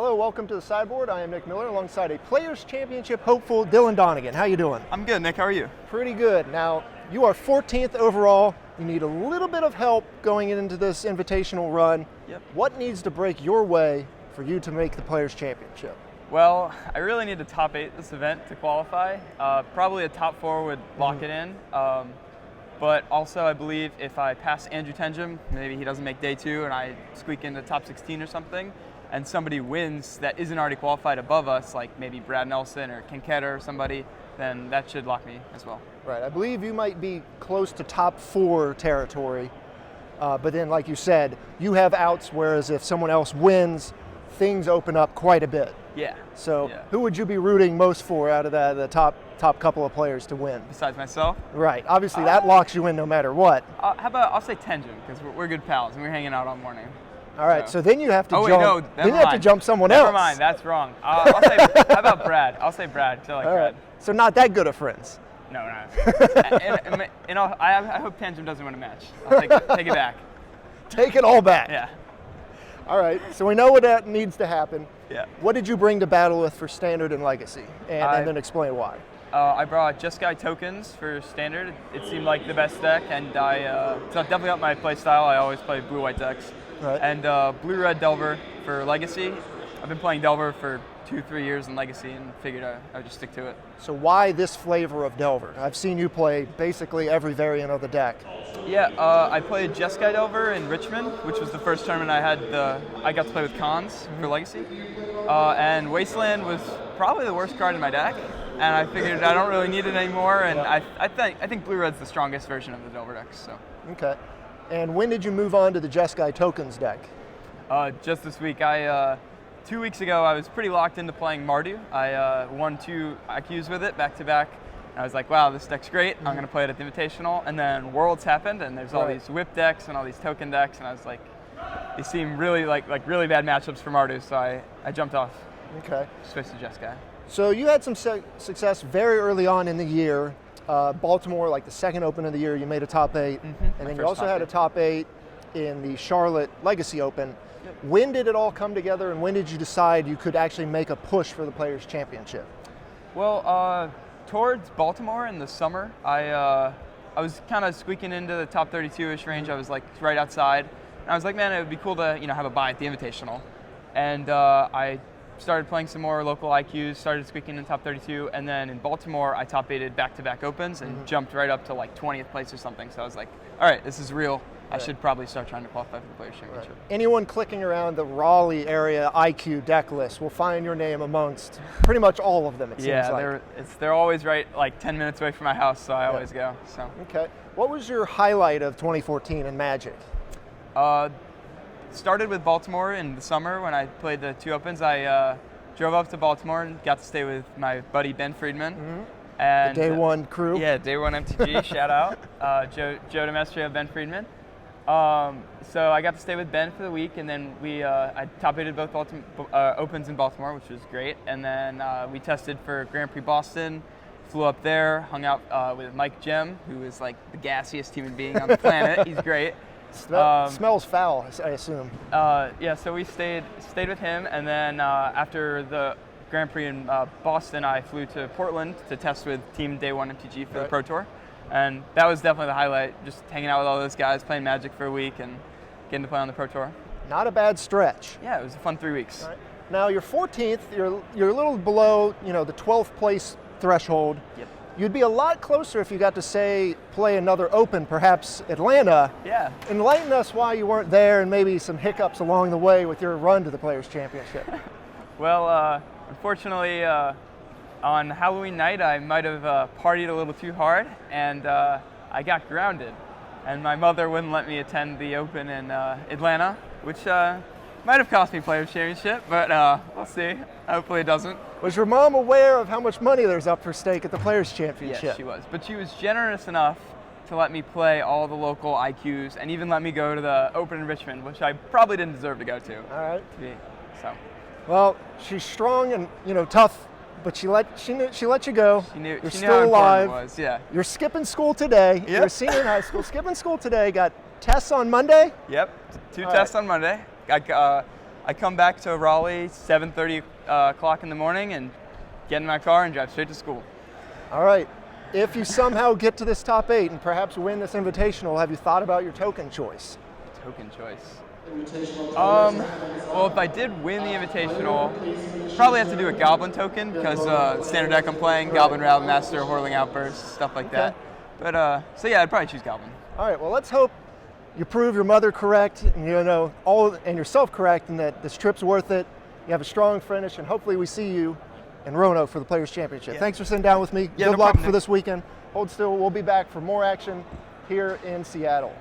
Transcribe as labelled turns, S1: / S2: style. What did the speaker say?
S1: Hello, welcome to the Sideboard. I am Nick Miller alongside a Players Championship hopeful Dylan Donegan. How you doing?
S2: I'm good, Nick. How are you?
S1: Pretty good. Now, you are 14th overall. You need a little bit of help going into this invitational run.
S2: Yep.
S1: What needs to break your way for you to make the Players Championship?
S2: Well, I really need to top 8 this event to qualify. Probably a top 4 would lock it in. But also, I believe if I pass Andrew Tenjum, maybe he doesn't make day 2 and I squeak into top 16 or something, and somebody wins that isn't already qualified above us, like maybe Brad Nelson or Kinketta or somebody, then that should lock me as well.
S1: Right. I believe you might be close to top 4 territory. But then, like you said, you have outs, whereas if someone else wins, things open up quite a bit.
S2: Yeah.
S1: So who would you be rooting most for out of the top couple of players to win?
S2: Besides myself?
S1: Right. Obviously, that locks you in no matter what.
S2: How about I'll say Tenjum, because we're good pals and we're hanging out all morning.
S1: All right. So then you have to jump.
S2: Wait, no,
S1: then you have to jump someone else.
S2: Never mind. That's wrong. I'll say. How about Brad? I'll say Brad. I like
S1: all
S2: Brad.
S1: Right. So not that good of friends.
S2: No, no. I hope Tenjum doesn't win a match. I'll take it back.
S1: Take it all back.
S2: Yeah.
S1: All right. So we know what that needs to happen.
S2: Yeah.
S1: What did you bring to battle with for Standard and Legacy, and then explain why?
S2: I brought Jeskai tokens for Standard. It seemed like the best deck, and so it definitely helped my play style. I always play blue-white decks.
S1: Right.
S2: And blue-red Delver for Legacy. I've been playing Delver for 2-3 years in Legacy and figured I would just stick to it.
S1: So why this flavor of Delver? I've seen you play basically every variant of the deck.
S2: Yeah, I played Jeskai Delver in Richmond, which was the first tournament I got to play with Cons for Legacy. And Wasteland was probably the worst card in my deck, and I figured I don't really need it anymore, and I think blue-red's the strongest version of the Delver decks. So.
S1: Okay. And when did you move on to the Jeskai tokens deck?
S2: Just this week. 2 weeks ago, I was pretty locked into playing Mardu. I won 2 IQs with it back to back. I was like, wow, this deck's great. I'm going to play it at the Invitational. And then Worlds happened, and there's all these whip decks and all these token decks, and I was like, they seem really like really bad matchups for Mardu, so I jumped off.
S1: Okay.
S2: Switched to Jeskai.
S1: So you had some success very early on in the year. Baltimore, like the second Open of the year, you made a top 8. And then you also had a top 8 in the Charlotte Legacy Open.
S2: Yep.
S1: When did it all come together, and when did you decide you could actually make a push for the Players Championship?
S2: Well, towards Baltimore in the summer, I was kind of squeaking into the top 32-ish range. I was like right outside. And I was like, man, it would be cool to have a bye at the Invitational. And I started playing some more local IQs, started squeaking in top 32, and then in Baltimore, I top 8'd back-to-back Opens and jumped right up to like 20th place or something. So I was like, all right, this is real. I should probably start trying to qualify for the Players Championship.
S1: Right. Anyone clicking around the Raleigh area IQ deck list will find your name amongst pretty much all of them, it seems like.
S2: Yeah, they're always right like 10 minutes away from my house, so I always go. So.
S1: Okay. What was your highlight of 2014 in Magic?
S2: Started with Baltimore in the summer when I played the 2 Opens. I drove up to Baltimore and got to stay with my buddy Ben Friedman. And
S1: the Day One crew?
S2: Yeah, Day One MTG, shout out. Joe Demestria, Ben Friedman. So I got to stay with Ben for the week, and then I top-8'd both Opens in Baltimore, which was great. And then we tested for Grand Prix Boston, flew up there, hung out with Mike Gem, who is like the gassiest human being on the planet. He's great.
S1: Smells foul, I assume.
S2: Yeah, so we stayed with him, and then after the Grand Prix in Boston, I flew to Portland to test with Team Day One MTG for the Pro Tour, and that was definitely the highlight. Just hanging out with all those guys, playing Magic for a week, and getting to play on the Pro Tour.
S1: Not a bad stretch.
S2: Yeah, it was a fun 3 weeks.
S1: Right. Now you're 14th. You're a little below, the 12th place threshold.
S2: Yep.
S1: You'd be a lot closer if you got to, play another Open, perhaps Atlanta.
S2: Yeah.
S1: Enlighten us why you weren't there and maybe some hiccups along the way with your run to the Players Championship.
S2: Well, unfortunately, on Halloween night, I might have partied a little too hard, and I got grounded. And my mother wouldn't let me attend the Open in Atlanta, which might have cost me Players Championship, but we'll see. Hopefully it doesn't.
S1: Was your mom aware of how much money there's up for stake at the Players Championship?
S2: Yes, she was. But she was generous enough to let me play all the local IQs and even let me go to the Open in Richmond, which I probably didn't deserve to go to.
S1: All right.
S2: So.
S1: Well, she's strong and tough, but she let you go.
S2: She knew.
S1: You're
S2: she
S1: still
S2: knew how important
S1: alive.
S2: it was. Yeah.
S1: You're skipping school today.
S2: Yep.
S1: You're a senior in high school. Skipping school today. Got tests on Monday.
S2: Yep. 2 tests on Monday. I come back to Raleigh 7:30 o'clock in the morning and get in my car and drive straight to school.
S1: All right. If you somehow get to this top 8 and perhaps win this invitational, have you thought about your token choice?
S2: Token choice. Well, if I did win the invitational, probably have to do a Goblin token because standard deck I'm playing, Goblin Rally Master, Whirling Outburst, stuff like that. But so yeah, I'd probably choose Goblin.
S1: All right. Well, let's hope you prove your mother correct, and and yourself correct, and that this trip's worth it. You have a strong finish, and hopefully we see you in Roanoke for the Players Championship.
S2: Yeah.
S1: Thanks for sitting down with me.
S2: Yeah,
S1: Good
S2: no
S1: luck
S2: problem,
S1: for
S2: Nick.
S1: this weekend. Hold still. We'll be back for more action here in Seattle.